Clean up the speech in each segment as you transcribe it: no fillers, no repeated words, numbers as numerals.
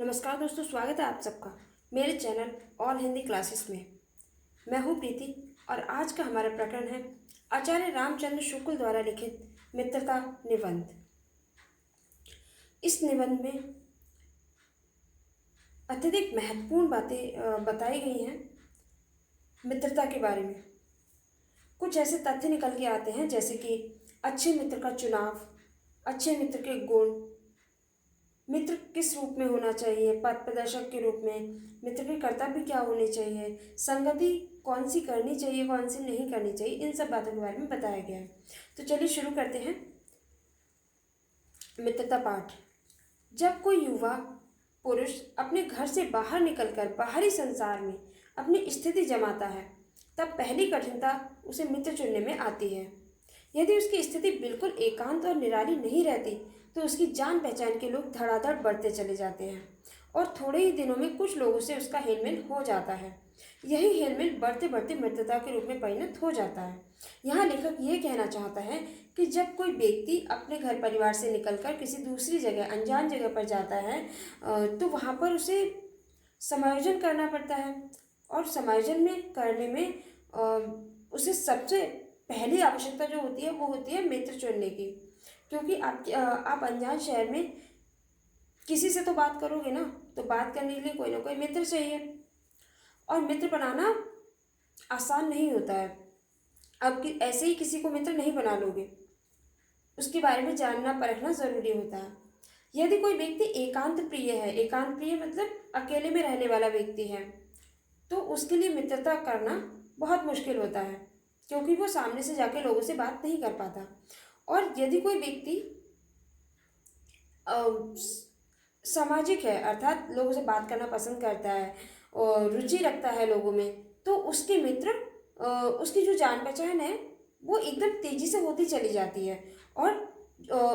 नमस्कार दोस्तों, स्वागत है आप सबका मेरे चैनल ऑल हिंदी क्लासेस में। मैं हूं प्रीति और आज का हमारा प्रकरण है आचार्य रामचंद्र शुक्ल द्वारा लिखित मित्रता निबंध। इस निबंध में अत्यधिक महत्वपूर्ण बातें बताई गई हैं मित्रता के बारे में। कुछ ऐसे तथ्य निकल के आते हैं जैसे कि अच्छे मित्र का चुनाव, अच्छे मित्र के गुण, मित्र किस रूप में होना चाहिए, पथ प्रदर्शक के रूप में, मित्र के कर्तव्य क्या होने चाहिए, संगति कौन सी करनी चाहिए कौन सी नहीं करनी चाहिए, इन सब बातों के बारे में बताया गया है। तो चलिए शुरू करते हैं मित्रता पाठ। जब कोई युवा पुरुष अपने घर से बाहर निकलकर बाहरी संसार में अपनी स्थिति जमाता है तब पहली कठिनता उसे मित्र चुनने में आती है। यदि उसकी स्थिति बिल्कुल एकांत और निराली नहीं रहती तो उसकी जान पहचान के लोग धड़ाधड़ बढ़ते चले जाते हैं और थोड़े ही दिनों में कुछ लोगों से उसका हेलमेल हो जाता है। यही हेलमेल बढ़ते बढ़ते मित्रता के रूप में परिणत हो जाता है। यहाँ लेखक ये कहना चाहता है कि जब कोई व्यक्ति अपने घर परिवार से निकलकर किसी दूसरी जगह, अनजान जगह पर जाता है तो वहाँ पर उसे समायोजन करना पड़ता है और समायोजन में करने में उसे सबसे पहली आवश्यकता जो होती है वो होती है मित्र चुनने की। क्योंकि आप अनजान शहर में किसी से तो बात करोगे ना, तो बात करने के लिए कोई ना कोई मित्र चाहिए और मित्र बनाना आसान नहीं होता है। अब ऐसे ही किसी को मित्र नहीं बना लोगे, उसके बारे में जानना परखना ज़रूरी होता है। यदि कोई व्यक्ति एकांत प्रिय है, एकांत प्रिय मतलब अकेले में रहने वाला व्यक्ति है, तो उसके लिए मित्रता करना बहुत मुश्किल होता है क्योंकि वो सामने से जाके लोगों से बात नहीं कर पाता। और यदि कोई व्यक्ति सामाजिक है, अर्थात लोगों से बात करना पसंद करता है और रुचि रखता है लोगों में, तो उसके मित्र उसकी जो जान पहचान है वो एकदम तेज़ी से होती चली जाती है और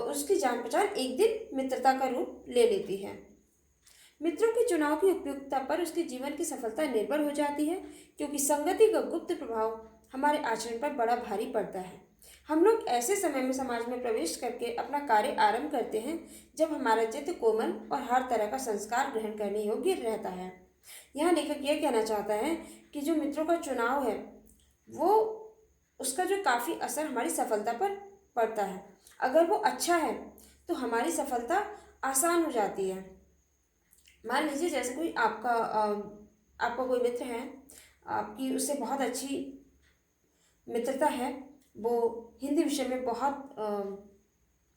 उसकी जान पहचान एक दिन मित्रता का रूप ले लेती है। मित्रों के चुनाव की उपयुक्तता पर उसके जीवन की सफलता निर्भर हो जाती है क्योंकि संगति का गुप्त प्रभाव हमारे आचरण पर बड़ा भारी पड़ता है। हम लोग ऐसे समय में समाज में प्रवेश करके अपना कार्य आरंभ करते हैं जब हमारा चित्त कोमल और हर तरह का संस्कार ग्रहण करने योग्य रहता है। यहाँ लेखक यह कहना चाहता है कि जो मित्रों का चुनाव है वो उसका जो काफ़ी असर हमारी सफलता पर पड़ता है। अगर वो अच्छा है तो हमारी सफलता आसान हो जाती है। मान लीजिए जैसे कोई आपका कोई मित्र है, आपकी उससे बहुत अच्छी मित्रता है, वो हिंदी विषय में बहुत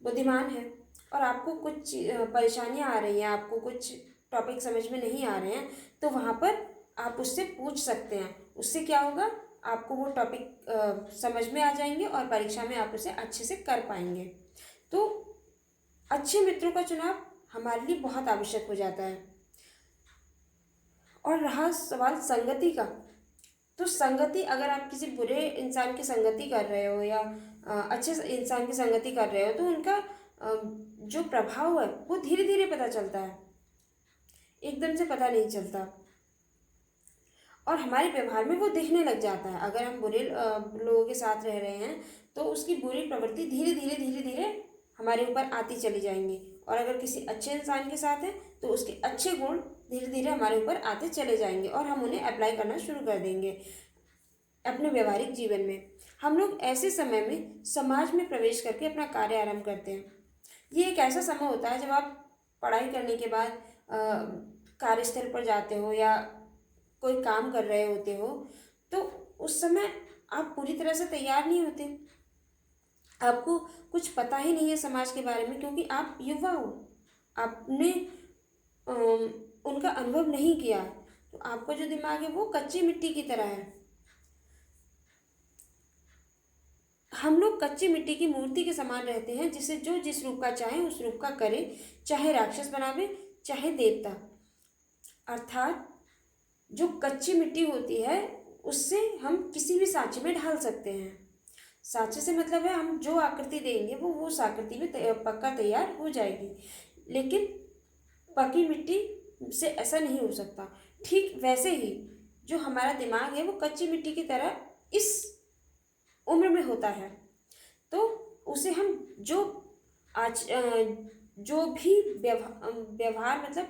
बुद्धिमान है और आपको कुछ परेशानियां आ रही हैं, आपको कुछ टॉपिक समझ में नहीं आ रहे हैं, तो वहाँ पर आप उससे पूछ सकते हैं। उससे क्या होगा, आपको वो टॉपिक समझ में आ जाएंगे और परीक्षा में आप उसे अच्छे से कर पाएंगे। तो अच्छे मित्रों का चुनाव हमारे लिए बहुत आवश्यक हो जाता है। और रहा सवाल संगति का, तो संगति, अगर आप किसी बुरे इंसान की संगति कर रहे हो या अच्छे इंसान की संगति कर रहे हो तो उनका जो प्रभाव है वो धीरे धीरे पता चलता है, एकदम से पता नहीं चलता और हमारे व्यवहार में वो दिखने लग जाता है। अगर हम बुरे लोगों के साथ रह रहे हैं तो उसकी बुरी प्रवृत्ति धीरे धीरे हमारे ऊपर आती चली जाएंगी और अगर किसी अच्छे इंसान के साथ है तो उसके अच्छे गुण धीरे धीरे हमारे ऊपर आते चले जाएंगे और हम उन्हें अप्लाई करना शुरू कर देंगे अपने व्यवहारिक जीवन में। हम लोग ऐसे समय में समाज में प्रवेश करके अपना कार्य आरंभ करते हैं। ये एक ऐसा समय होता है जब आप पढ़ाई करने के बाद कार्यस्थल पर जाते हो या कोई काम कर रहे होते हो, तो उस समय आप पूरी तरह से तैयार नहीं होते, आपको कुछ पता ही नहीं है समाज के बारे में क्योंकि आप युवा हो, आपने उनका अनुभव नहीं किया, तो आपका जो दिमाग है वो कच्ची मिट्टी की तरह है। हम लोग कच्ची मिट्टी की मूर्ति के समान रहते हैं जिसे जो जिस रूप का चाहे उस रूप का करे, चाहे राक्षस बनावे चाहे देवता। अर्थात जो कच्ची मिट्टी होती है उससे हम किसी भी सांचे में ढाल सकते हैं। सांचे से मतलब है हम जो आकृति देंगे वो उस आकृति में पक्का तैयार हो जाएगी, लेकिन पकी मिट्टी से ऐसा नहीं हो सकता। ठीक वैसे ही जो हमारा दिमाग है वो कच्ची मिट्टी की तरह इस उम्र में होता है, तो उसे हम जो भी व्यवहार मतलब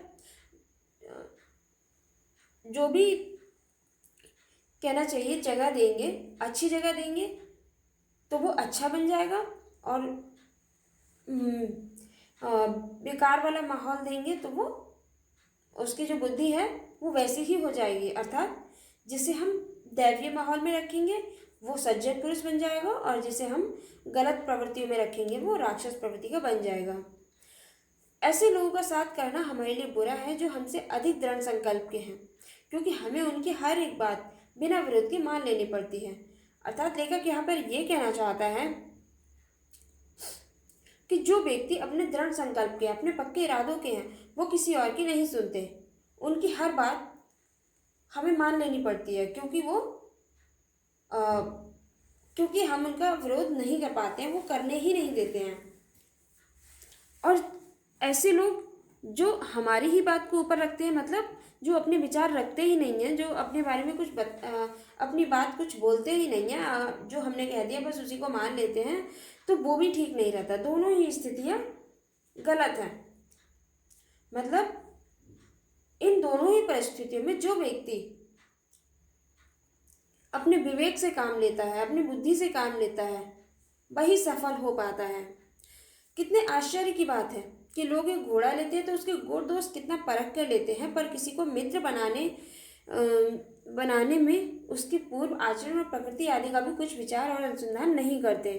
जो भी कहना चाहिए जगह देंगे, अच्छी जगह देंगे तो वो अच्छा बन जाएगा, और हम्म, बेकार वाला माहौल देंगे तो वो उसकी जो बुद्धि है वो वैसी ही हो जाएगी। अर्थात जिसे हम दैवीय माहौल में रखेंगे वो सज्जन पुरुष बन जाएगा, और जिसे हम गलत प्रवृत्तियों में रखेंगे वो राक्षस प्रवृत्ति का बन जाएगा। ऐसे लोगों का साथ करना हमारे लिए बुरा है जो हमसे अधिक दृढ़ संकल्प के हैं, क्योंकि हमें उनकी हर एक बात बिना विरोध के मान लेनी पड़ती है। अर्थात लेखक यहाँ पर ये कहना चाहता है कि जो व्यक्ति अपने दृढ़ संकल्प के, अपने पक्के इरादों के हैं, वो किसी और की नहीं सुनते। उनकी हर बात हमें मान लेनी पड़ती है, क्योंकि हम उनका विरोध नहीं कर पाते हैं, वो करने ही नहीं देते हैं। और ऐसे लोग जो हमारी ही बात को ऊपर रखते हैं, मतलब जो अपने विचार रखते ही नहीं हैं, जो अपने बारे में अपनी बात कुछ बोलते ही नहीं हैं, जो हमने कह दिया बस उसी को मान लेते हैं, तो वो भी ठीक नहीं रहता। दोनों ही स्थितियाँ गलत हैं। मतलब इन दोनों ही परिस्थितियों में जो व्यक्ति अपने विवेक से काम लेता है, अपनी बुद्धि से काम लेता है, वही सफल हो पाता है। कितने आश्चर्य की बात है कि लोग एक घोड़ा लेते हैं तो उसके गुण दोष कितना परख कर लेते हैं, पर किसी को मित्र बनाने में उसके पूर्व आचरण और प्रकृति आदि का भी कुछ विचार और अनुसंधान नहीं करते।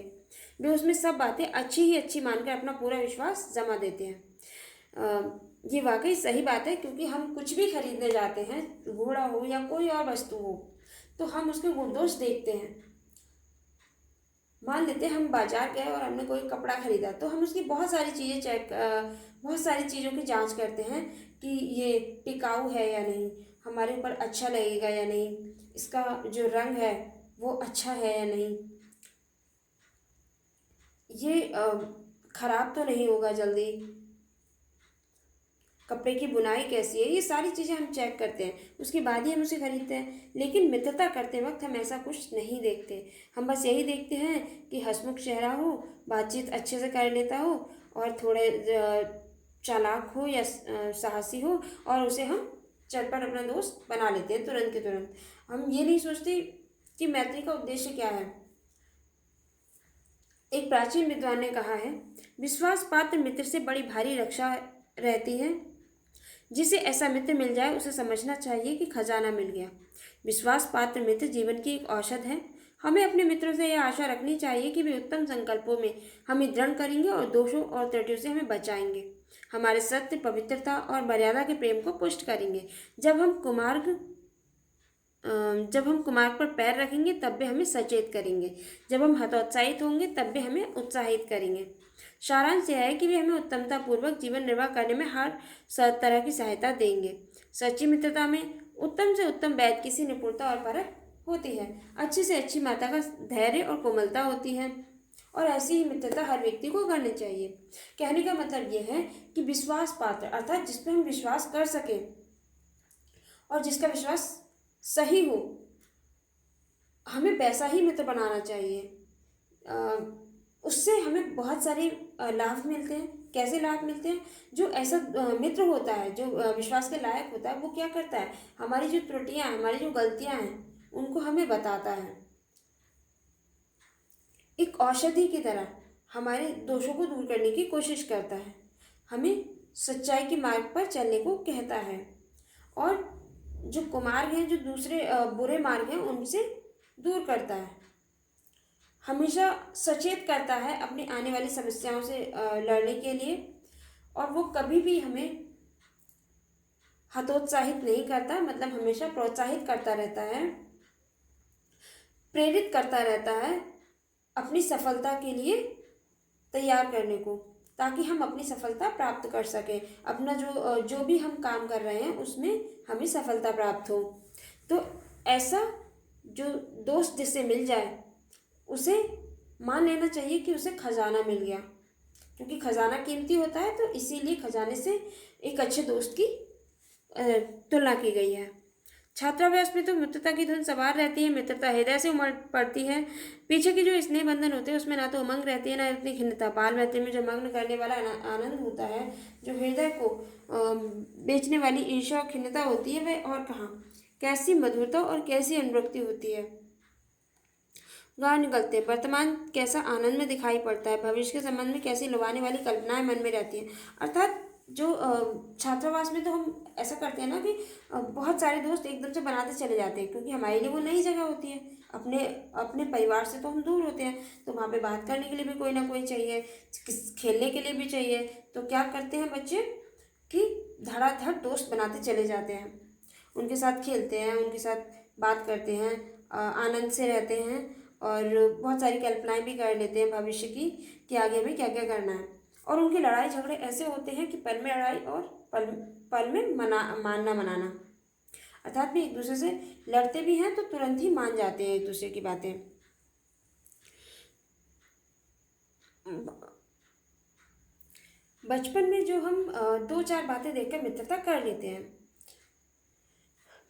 वे उसमें सब बातें अच्छी ही अच्छी मानकर अपना पूरा विश्वास जमा देते हैं। ये वाकई सही बात है, क्योंकि हम कुछ भी खरीदने जाते हैं, घोड़ा हो या कोई और वस्तु हो, तो हम उसके गुण दोष देखते हैं। मान लेते हैं हम बाजार गए और हमने कोई कपड़ा खरीदा, तो हम उसकी बहुत सारी चीज़ों की जांच करते हैं कि ये टिकाऊ है या नहीं, हमारे ऊपर अच्छा लगेगा या नहीं, इसका जो रंग है वो अच्छा है या नहीं, ये खराब तो नहीं होगा जल्दी, कपड़े की बुनाई कैसी है, ये सारी चीज़ें हम चेक करते हैं, उसके बाद ही हम उसे खरीदते हैं। लेकिन मित्रता करते वक्त हम ऐसा कुछ नहीं देखते। हम बस यही देखते हैं कि हंसमुख चेहरा हो, बातचीत अच्छे से कर लेता हो, और थोड़े चालाक हो या साहसी हो, और उसे हम चटपट अपना दोस्त बना लेते हैं तुरंत के तुरंत। हम ये नहीं सोचते कि मैत्री का उद्देश्य क्या है। एक प्राचीन विद्वान ने कहा है, विश्वास पात्र मित्र से बड़ी भारी रक्षा रहती है। जिसे ऐसा मित्र मिल जाए उसे समझना चाहिए कि खजाना मिल गया। विश्वास पात्र मित्र जीवन की एक औषध है। हमें अपने मित्रों से यह आशा रखनी चाहिए कि वे उत्तम संकल्पों में हमें दृढ़ करेंगे और दोषों और त्रुटियों से हमें बचाएंगे, हमारे सत्य, पवित्रता और मर्यादा के प्रेम को पुष्ट करेंगे। जब हम कुमार्ग पर पैर रखेंगे तब वे हमें सचेत करेंगे, जब हम हतोत्साहित होंगे तब वे हमें उत्साहित करेंगे। सारांश यह है कि वे हमें उत्तमता पूर्वक जीवन निर्वाह करने में हर तरह की सहायता देंगे। सच्ची मित्रता में उत्तम से उत्तम वैद्य किसी निपुणता और परख होती है, अच्छी से अच्छी माता का धैर्य और कोमलता होती है, और ऐसी ही मित्रता हर व्यक्ति को करनी चाहिए। कहने का मतलब यह है कि विश्वास पात्र अर्थात जिस पर हम विश्वास कर सकें और जिसका विश्वास सही हो, हमें वैसा ही मित्र बनाना चाहिए। उससे हमें बहुत सारे लाभ मिलते हैं। कैसे लाभ मिलते हैं? जो ऐसा मित्र होता है जो विश्वास के लायक होता है, वो क्या करता है, हमारी जो त्रुटियां हैं, हमारी जो गलतियां हैं, उनको हमें बताता है। एक औषधि की तरह हमारे दोषों को दूर करने की कोशिश करता है, हमें सच्चाई के मार्ग पर चलने को कहता है, और जो कुमार्ग हैं, जो दूसरे बुरे मार्ग हैं, उनसे दूर करता है। हमेशा सचेत करता है अपनी आने वाली समस्याओं से लड़ने के लिए, और वो कभी भी हमें हतोत्साहित नहीं करता, मतलब हमेशा प्रोत्साहित करता रहता है, प्रेरित करता रहता है अपनी सफलता के लिए तैयार करने को, ताकि हम अपनी सफलता प्राप्त कर सकें। अपना जो भी हम काम कर रहे हैं उसमें हमें सफलता प्राप्त हो। तो ऐसा जो दोस्त जिससे मिल जाए उसे मान लेना चाहिए कि उसे खजाना मिल गया, क्योंकि खजाना कीमती होता है, तो इसीलिए खजाने से एक अच्छे दोस्त की तुलना की गई है। छात्रावास में तो मित्रता की धुन सवार रहती है, मित्रता हृदय से उमड़ पड़ती है। पीछे की जो स्नेह बंधन होते हैं उसमें ना तो उमंग रहती है ना इतनी खिन्नता। बाल मैत्री में जो मग्न करने वाला आनंद होता है, जो हृदय को बेचने वाली ईर्ष्या और खिन्नता होती है, वह और कहाँ। कैसी मधुरता और कैसी अनुरक्ति होती है। गाँव निकलते हैं, वर्तमान कैसा आनंद में दिखाई पड़ता है, भविष्य के संबंध में कैसी लुभाने वाली कल्पनाएं मन में रहती हैं। अर्थात जो छात्रावास में तो हम ऐसा करते हैं ना कि बहुत सारे दोस्त एकदम से बनाते चले जाते हैं, क्योंकि हमारे लिए वो नई जगह होती है। अपने अपने परिवार से तो हम दूर होते हैं, तो वहाँ पे बात करने के लिए भी कोई ना कोई चाहिए, खेलने के लिए भी चाहिए। तो क्या करते हैं बच्चे कि धड़ाधड़ दोस्त बनाते चले जाते हैं, उनके साथ खेलते हैं, उनके साथ बात करते हैं, आनंद से रहते हैं और बहुत सारी कल्पनाएं भी कर लेते हैं भविष्य की कि आगे हमें क्या क्या करना है। और उनके लड़ाई झगड़े ऐसे होते हैं कि पल में लड़ाई और पल पल में मानना मनाना। अर्थात भी एक दूसरे से लड़ते भी हैं तो तुरंत ही मान जाते हैं एक दूसरे की बातें। बचपन में जो हम दो चार बातें देखकर मित्रता कर लेते हैं,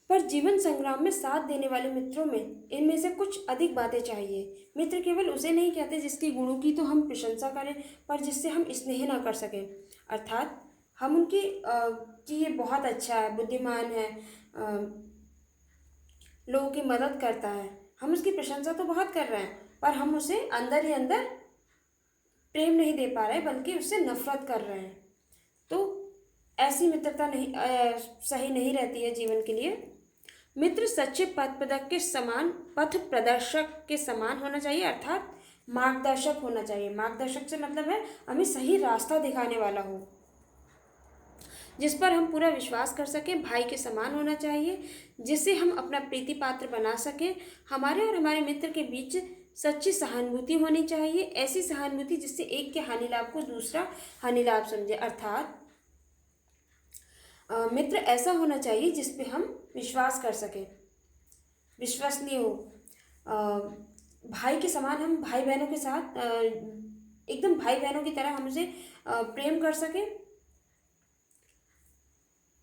पर जीवन संग्राम में साथ देने वाले मित्रों में इनमें से कुछ अधिक बातें चाहिए। मित्र केवल उसे नहीं कहते जिसकी गुणों की तो हम प्रशंसा करें, पर जिससे हम स्नेह ना कर सकें। अर्थात हम उनकी कि ये बहुत अच्छा है, बुद्धिमान है, लोगों की मदद करता है, हम उसकी प्रशंसा तो बहुत कर रहे हैं, पर हम उसे अंदर ही अंदर प्रेम नहीं दे पा रहे, बल्कि उससे नफरत कर रहे हैं। तो ऐसी मित्रता नहीं सही नहीं रहती है जीवन के लिए। मित्र सच्चे पथ प्रदर्शक के समान होना चाहिए, अर्थात मार्गदर्शक होना चाहिए। मार्गदर्शक से मतलब है हमें सही रास्ता दिखाने वाला हो, जिस पर हम पूरा विश्वास कर सकें। भाई के समान होना चाहिए, जिससे हम अपना प्रीति पात्र बना सकें। हमारे और हमारे मित्र के बीच सच्ची सहानुभूति होनी चाहिए, ऐसी सहानुभूति जिससे एक के हानि लाभ को दूसरा हानि लाभ समझे। अर्थात मित्र ऐसा होना चाहिए जिस पे हम विश्वास कर सकें, विश्वसनीय हो। भाई के समान, हम भाई बहनों के साथ एकदम भाई बहनों की तरह हम उसे प्रेम कर सकें।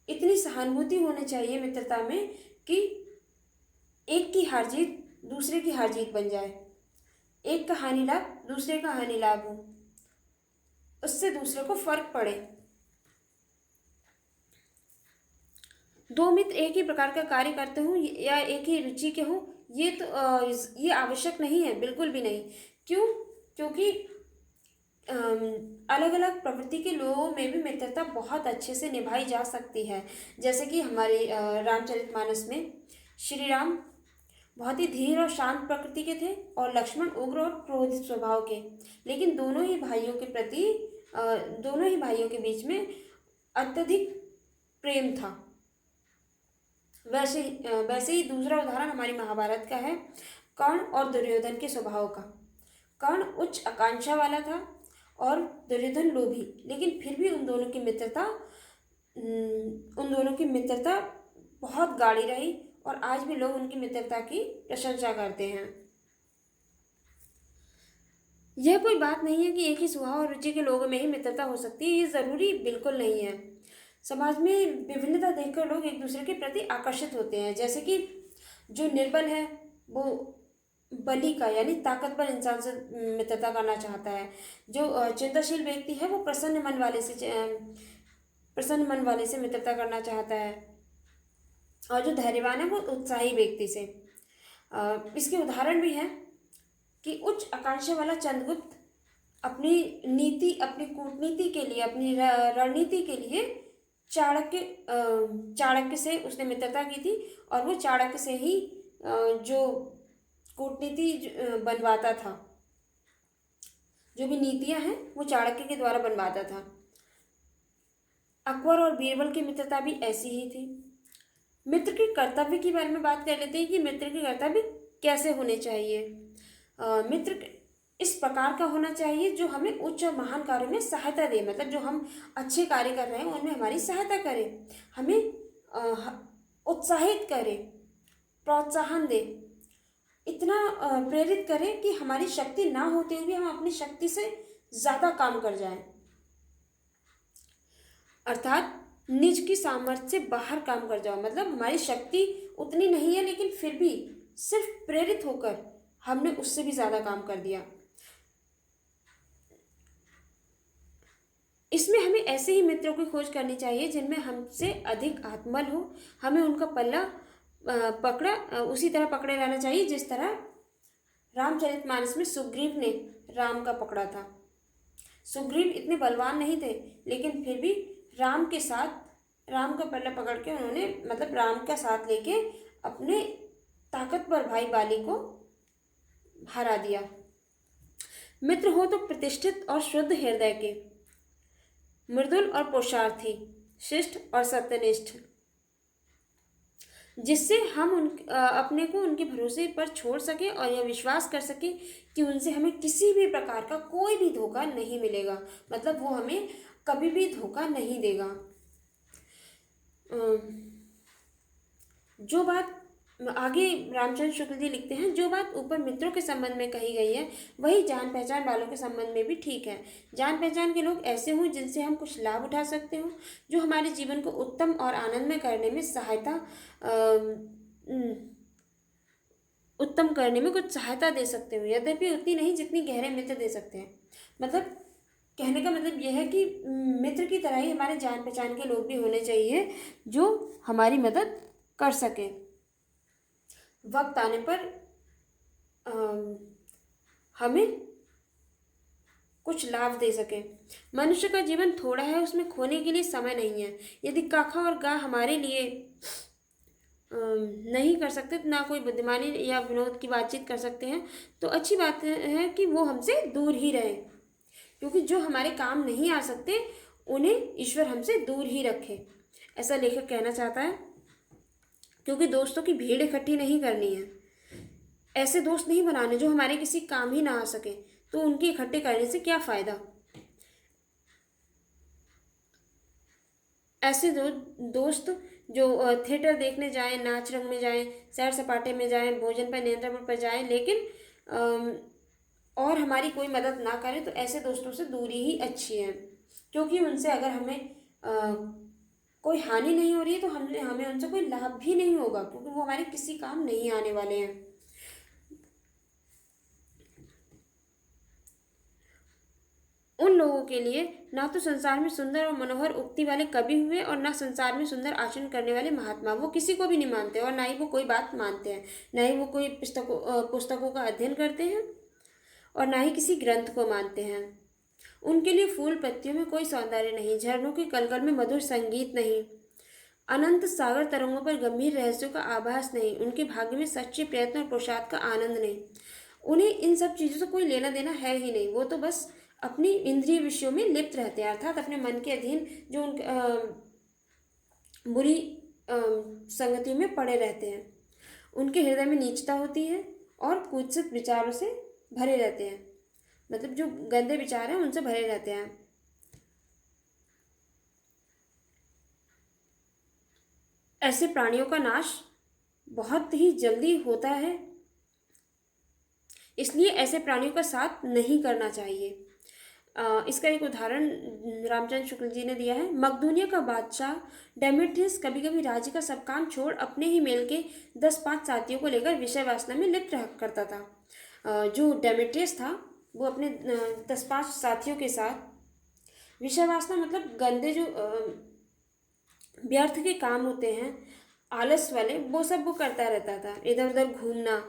इतनी सहानुभूति होनी चाहिए मित्रता में कि एक की हार जीत दूसरे की हार जीत बन जाए, एक का हानि लाभ दूसरे का हानि लाभ हो, उससे दूसरे को फर्क पड़े। दो मित्र एक ही प्रकार का कार्य करते हों या एक ही रुचि के हों, ये तो ये आवश्यक नहीं है, बिल्कुल भी नहीं। क्यों? क्योंकि अलग अलग प्रवृत्ति के लोगों में भी मित्रता बहुत अच्छे से निभाई जा सकती है। जैसे कि हमारे रामचरितमानस में श्री राम बहुत ही धीर और शांत प्रकृति के थे और लक्ष्मण उग्र और क्रोधित स्वभाव के, लेकिन दोनों ही भाइयों के बीच में अत्यधिक प्रेम था। वैसे ही दूसरा उदाहरण हमारी महाभारत का है, कर्ण और दुर्योधन के स्वभाव का। कर्ण उच्च आकांक्षा वाला था और दुर्योधन लोभी, लेकिन फिर भी उन दोनों की मित्रता बहुत गाढ़ी रही और आज भी लोग उनकी मित्रता की प्रशंसा करते हैं। यह कोई बात नहीं है कि एक ही स्वभाव और रुचि के लोगों में ही मित्रता हो सकती है, ये ज़रूरी बिल्कुल नहीं है। समाज में विभिन्नता देखकर लोग एक दूसरे के प्रति आकर्षित होते हैं। जैसे कि जो निर्बल है वो बली का यानी ताकतवर इंसान से मित्रता करना चाहता है, जो चिंताशील व्यक्ति है वो प्रसन्न मन वाले से मित्रता करना चाहता है, और जो धैर्यवान है वो उत्साही व्यक्ति से। इसके उदाहरण भी हैं कि उच्च आकांक्षा वाला चंद्रगुप्त अपनी कूटनीति के लिए, अपनी रणनीति के लिए चाणक्य से उसने मित्रता की थी, और वो चाणक्य से ही जो कूटनीति बनवाता था, जो भी नीतियां हैं वो चाणक्य के द्वारा बनवाता था। अकबर और बीरबल की मित्रता भी ऐसी ही थी। मित्र के कर्तव्य के बारे में बात कर लेते हैं कि मित्र के कर्तव्य कैसे होने चाहिए। मित्र इस प्रकार का होना चाहिए जो हमें उच्च और महान कार्यों में सहायता दे, मतलब जो हम अच्छे कार्य कर रहे हैं उनमें हमारी सहायता करे, हमें उत्साहित करे, प्रोत्साहन दे, इतना प्रेरित करे कि हमारी शक्ति ना होते हुए हम अपनी शक्ति से ज़्यादा काम कर जाएं। अर्थात निज की सामर्थ्य से बाहर काम कर जाओ, मतलब हमारी शक्ति उतनी नहीं है लेकिन फिर भी सिर्फ प्रेरित होकर हमने उससे भी ज़्यादा काम कर दिया। इसमें हमें ऐसे ही मित्रों की खोज करनी चाहिए जिनमें हमसे अधिक आत्मबल हो। हमें उनका पल्ला उसी तरह पकड़े रहना चाहिए जिस तरह रामचरितमानस में सुग्रीव ने राम का पकड़ा था। सुग्रीव इतने बलवान नहीं थे लेकिन फिर भी राम के साथ राम का पल्ला पकड़ के उन्होंने, मतलब राम का साथ लेके अपने ताकतवर भाई बाली को हरा दिया। मित्र हो तो प्रतिष्ठित और शुद्ध हृदय के, मृदुल और पुरुषार्थी, शिष्ट और सत्यनिष्ठ, जिससे हम अपने को उनके भरोसे पर छोड़ सके और यह विश्वास कर सके कि उनसे हमें किसी भी प्रकार का कोई भी धोखा नहीं मिलेगा, मतलब वो हमें कभी भी धोखा नहीं देगा। जो बात आगे रामचंद्र शुक्ल जी लिखते हैं, जो बात ऊपर मित्रों के संबंध में कही गई है वही जान पहचान वालों के संबंध में भी ठीक है। जान पहचान के लोग ऐसे हों जिनसे हम कुछ लाभ उठा सकते हो, जो हमारे जीवन को उत्तम और आनंदमय करने में उत्तम करने में कुछ सहायता दे सकते हो, यद्यपि उतनी नहीं जितनी गहरे मित्र दे सकते हैं। मतलब कहने का मतलब यह है कि मित्र की तरह ही हमारे जान पहचान के लोग भी होने चाहिए जो हमारी मदद कर सकें, वक्त आने पर हमें कुछ लाभ दे सके। मनुष्य का जीवन थोड़ा है, उसमें खोने के लिए समय नहीं है। यदि काका और गा हमारे लिए नहीं कर सकते तो ना कोई बुद्धिमानी या विनोद की बातचीत कर सकते हैं, तो अच्छी बात है कि वो हमसे दूर ही रहें, क्योंकि जो हमारे काम नहीं आ सकते उन्हें ईश्वर हमसे दूर ही रखे, ऐसा लेखक कहना चाहता है। क्योंकि दोस्तों की भीड़ इकट्ठी नहीं करनी है, ऐसे दोस्त नहीं बनाने जो हमारे किसी काम ही ना आ सके, तो उनके इकट्ठे करने से क्या फ़ायदा। ऐसे दोस्त जो थिएटर देखने जाएं, नाच रंग में जाएं, सैर सपाटे में जाएं, भोजन पर नियंत्रण पर जाएं, लेकिन और हमारी कोई मदद ना करें, तो ऐसे दोस्तों से दूरी ही अच्छी है। क्योंकि उनसे अगर हमें कोई हानि नहीं हो रही है तो हमें उनसे कोई लाभ भी नहीं होगा, क्योंकि वो हमारे किसी काम नहीं आने वाले हैं। उन लोगों के लिए ना तो संसार में सुंदर और मनोहर उक्ति वाले कवि हुए और ना संसार में सुंदर आचरण करने वाले महात्मा। वो किसी को भी नहीं मानते और ना ही वो कोई बात मानते हैं, ना ही वो कोई पुस्तकों का अध्ययन करते हैं और ना ही किसी ग्रंथ को मानते हैं। उनके लिए फूल पत्तियों में कोई सौंदर्य नहीं, झरनों के कलकल में मधुर संगीत नहीं, अनंत सागर तरंगों पर गंभीर रहस्यों का आभास नहीं, उनके भाग्य में सच्चे प्रयत्न और पुरुषार्थ का आनंद नहीं। उन्हें इन सब चीज़ों से कोई लेना देना है ही नहीं। वो तो बस अपनी इंद्रिय विषयों में लिप्त रहते हैं, अर्थात अपने मन के अधीन जो बुरी संगतियों में पड़े रहते हैं। उनके हृदय में नीचता होती है और कुत्सित विचारों से भरे रहते हैं, मतलब जो गंदे विचार हैं उनसे भरे रहते हैं। ऐसे प्राणियों का नाश बहुत ही जल्दी होता है, इसलिए ऐसे प्राणियों का साथ नहीं करना चाहिए। इसका एक उदाहरण रामचंद्र शुक्ल जी ने दिया है। मकदूनिया का बादशाह डेमेट्रियस कभी कभी राज्य का सब काम छोड़ अपने ही मेल के 10-5 साथियों को लेकर विषय वासना में लिप्त रहा करता था। जो डेमेट्रियस था वो अपने 10-5 साथियों के साथ विषय वासना, मतलब गंदे जो व्यर्थ के काम होते हैं, आलस वाले, वो सब वो करता रहता था, इधर उधर घूमना।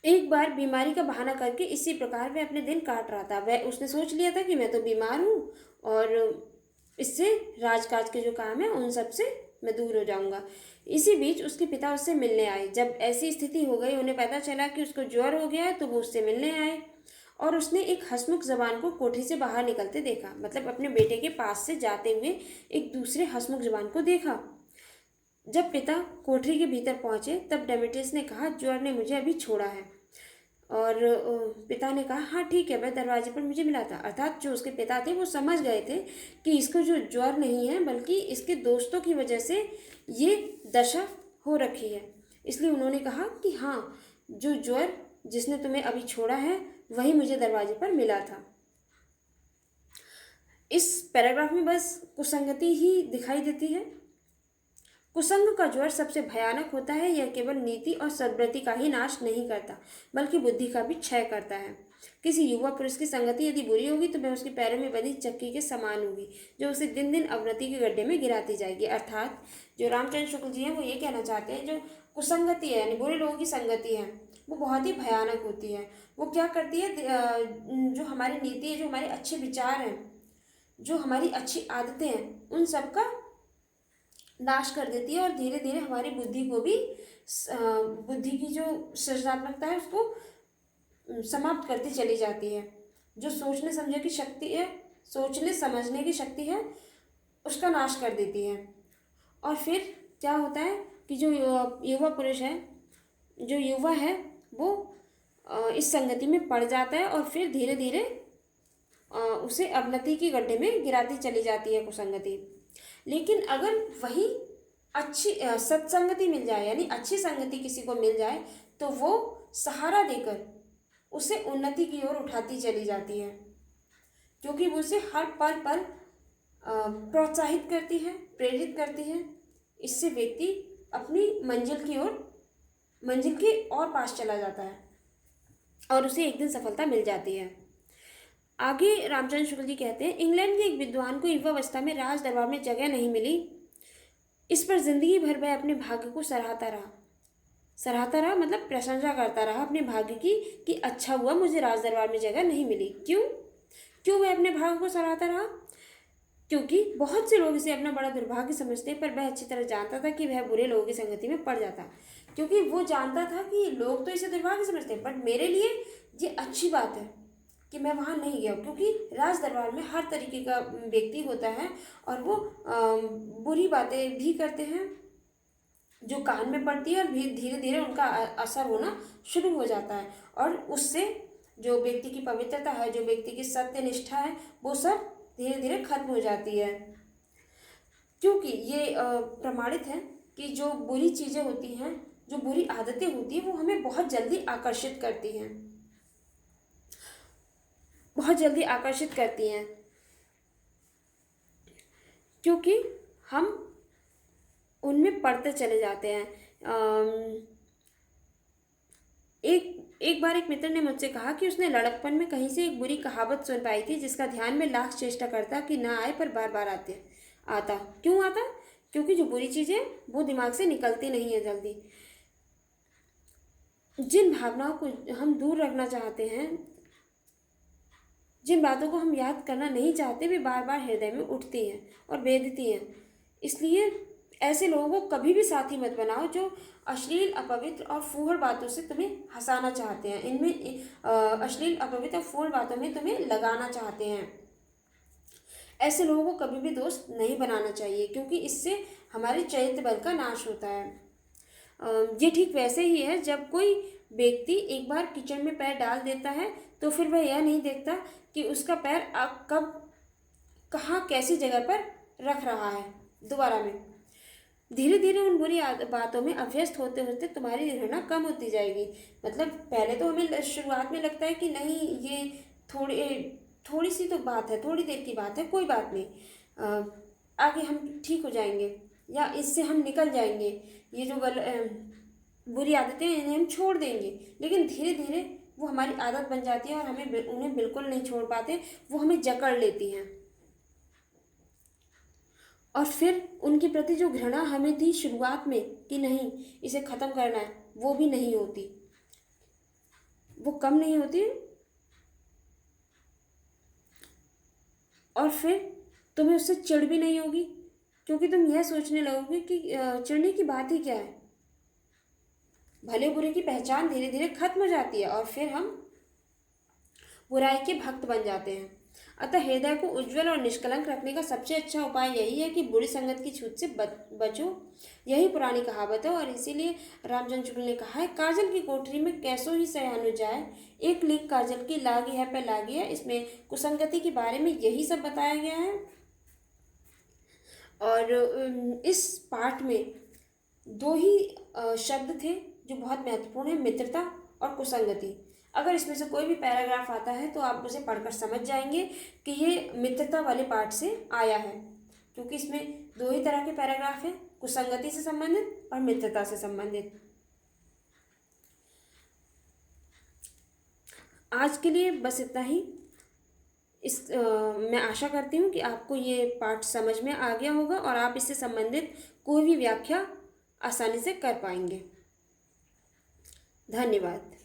एक बार बीमारी का बहाना करके इसी प्रकार वह अपने दिन काट रहा था। वह उसने सोच लिया था कि मैं तो बीमार हूँ और इससे राजकाज के जो काम है उन सब से मैं दूर हो जाऊंगा। इसी बीच उसके पिता उससे मिलने आए। जब ऐसी स्थिति हो गई, उन्हें पता चला कि उसको ज्वर हो गया है, तो वो उससे मिलने आए और उसने एक हंसमुख जवान को कोठरी से बाहर निकलते देखा, मतलब अपने बेटे के पास से जाते हुए एक दूसरे हंसमुख जवान को देखा। जब पिता कोठरी के भीतर पहुंचे तब डेमेट्रियस ने कहा, ज्वर ने मुझे अभी छोड़ा है। और पिता ने कहा, हाँ ठीक है, वह दरवाजे पर मुझे मिला था। अर्थात जो उसके पिता थे वो समझ गए थे कि इसको जो ज्वर नहीं है बल्कि इसके दोस्तों की वजह से ये दशा हो रखी है। इसलिए उन्होंने कहा कि हाँ, जो ज्वर जिसने तुम्हें अभी छोड़ा है वही मुझे दरवाजे पर मिला था। इस पैराग्राफ में बस कुसंगति ही दिखाई देती है। कुसंग का ज्वर सबसे भयानक होता है। यह केवल नीति और सद्वृत्ति का ही नाश नहीं करता, बल्कि बुद्धि का भी क्षय करता है। किसी युवा पुरुष की संगति यदि बुरी होगी तो वह उसके पैरों में बंधी चक्की के समान होगी, जो उसे दिन दिन अवनति के गड्ढे में गिराती जाएगी। अर्थात जो रामचंद्र शुक्ल जी हैं वो ये कहना चाहते हैं, जो कुसंगति है यानी बुरे लोगों की संगति है, वो बहुत ही भयानक होती है। वो क्या करती है, जो हमारी नीति है, जो हमारे अच्छे विचार हैं, जो हमारी अच्छी आदतें हैं, उन सब का नाश कर देती है और धीरे धीरे हमारी बुद्धि को भी बुद्धि की जो सृजनात्मकता है उसको समाप्त करती चली जाती है। जो सोचने समझने की शक्ति है, सोचने समझने की शक्ति है, उसका नाश कर देती है। और फिर क्या होता है कि जो युवा पुरुष है, जो युवा है, वो इस संगति में पड़ जाता है और फिर धीरे धीरे उसे अवनति के गड्ढे में गिराती चली जाती है कुसंगति। लेकिन अगर वही अच्छी सत्संगति मिल जाए, यानी अच्छी संगति किसी को मिल जाए, तो वो सहारा देकर उसे उन्नति की ओर उठाती चली जाती है, क्योंकि वो उसे हर पल पल प्रोत्साहित करती है, प्रेरित करती है। इससे व्यक्ति अपनी मंजिल के और पास चला जाता है और उसे एक दिन सफलता मिल जाती है। आगे रामचंद्र शुक्ल जी कहते हैं, इंग्लैंड के एक विद्वान को युवावस्था में राज दरबार में जगह नहीं मिली। इस पर जिंदगी भर वह अपने भाग्य को सराहता रहा मतलब प्रशंसा करता रहा अपने भाग्य की, कि अच्छा हुआ मुझे राज दरबार में जगह नहीं मिली। क्यों वह अपने भाग्य को सराहता रहा? क्योंकि बहुत से लोग इसे अपना बड़ा दुर्भाग्य समझते, पर वह अच्छी तरह जानता था कि वह बुरे लोगों की संगति में पड़ जाता। क्योंकि वो जानता था कि लोग तो इसे दुर्भाग्य समझते हैं, बट मेरे लिए ये अच्छी बात है कि मैं वहाँ नहीं गया, क्योंकि राज दरबार में हर तरीके का व्यक्ति होता है और वो बुरी बातें भी करते हैं जो कान में पड़ती है, और धीरे धीरे उनका असर होना शुरू हो जाता है, और उससे जो व्यक्ति की पवित्रता है, जो व्यक्ति की सत्य निष्ठा है, वो सब धीरे धीरे खत्म हो जाती है। क्योंकि ये प्रमाणित है कि जो बुरी चीज़ें होती हैं, जो बुरी आदतें होती हैं, वो हमें बहुत जल्दी आकर्षित करती हैं, क्योंकि हम उनमें पढ़ते चले जाते हैं। एक बार एक मित्र ने मुझसे कहा कि उसने लड़कपन में कहीं से एक बुरी कहावत सुन पाई थी, जिसका ध्यान में लाख चेष्टा करता कि ना आए, पर बार बार आता। क्यों आता? क्योंकि जो बुरी चीज़ें वो दिमाग से निकलती नहीं है जल्दी। जिन भावनाओं को हम दूर रखना चाहते हैं, जिन बातों को हम याद करना नहीं चाहते, वे बार बार हृदय में उठती हैं और वेधती हैं। इसलिए ऐसे लोगों को कभी भी साथी मत बनाओ जो अश्लील, अपवित्र और फूहड़ बातों से तुम्हें हंसाना चाहते हैं, इनमें अश्लील, अपवित्र और फूहड़ बातों में तुम्हें लगाना चाहते हैं। ऐसे लोगों को कभी भी दोस्त नहीं बनाना चाहिए, क्योंकि इससे हमारे चरित्र बल का नाश होता है। ये ठीक वैसे ही है, जब कोई व्यक्ति एक बार किचन में पैर डाल देता है तो फिर वह यह नहीं देखता कि उसका पैर कब, कहाँ, कैसी जगह पर रख रहा है दोबारा में। धीरे धीरे उन बुरी बातों में अभ्यस्त होते होते तुम्हारी घृणा कम होती जाएगी। मतलब पहले तो हमें शुरुआत में लगता है कि नहीं, ये थोड़ी सी तो बात है, थोड़ी देर की बात है, कोई बात नहीं, आगे हम ठीक हो जाएंगे या इससे हम निकल जाएंगे, ये जो बुरी आदतें हैं इन्हें हम छोड़ देंगे। लेकिन धीरे धीरे वो हमारी आदत बन जाती है और हमें उन्हें बिल्कुल नहीं छोड़ पाते, वो हमें जकड़ लेती हैं। और फिर उनके प्रति जो घृणा हमें थी शुरुआत में कि नहीं इसे ख़त्म करना है, वो भी नहीं होती, वो कम नहीं होती, और फिर तुम्हें उससे चिढ़ भी नहीं होगी, क्योंकि तुम यह सोचने लगोगे कि चिढ़ने की बात ही क्या है। भले बुरे की पहचान धीरे धीरे खत्म हो जाती है और फिर हम बुराई के भक्त बन जाते हैं। अतः हृदय को उज्जवल और निष्कलंक रखने का सबसे अच्छा उपाय यही है कि बुरी संगत की छूत से बचो। यही पुरानी कहावत है, और इसीलिए रामचंद्र शुक्ल ने कहा है, काजल की कोठरी में कैसो ही सयानु जाए, एक लीक काजल की लागी है पे लागी है। इसमें कुसंगति के बारे में यही सब बताया गया है। और इस पाठ में दो ही शब्द थे जो बहुत महत्वपूर्ण है, मित्रता और कुसंगति। अगर इसमें से कोई भी पैराग्राफ आता है तो आप उसे पढ़कर समझ जाएंगे कि ये मित्रता वाले पार्ट से आया है, क्योंकि इसमें दो ही तरह के पैराग्राफ हैं, कुछ संगति से संबंधित और मित्रता से संबंधित। आज के लिए बस इतना ही। मैं आशा करती हूँ कि आपको ये पाठ समझ में आ गया होगा और आप इससे संबंधित कोई भी व्याख्या आसानी से कर पाएंगे। धन्यवाद।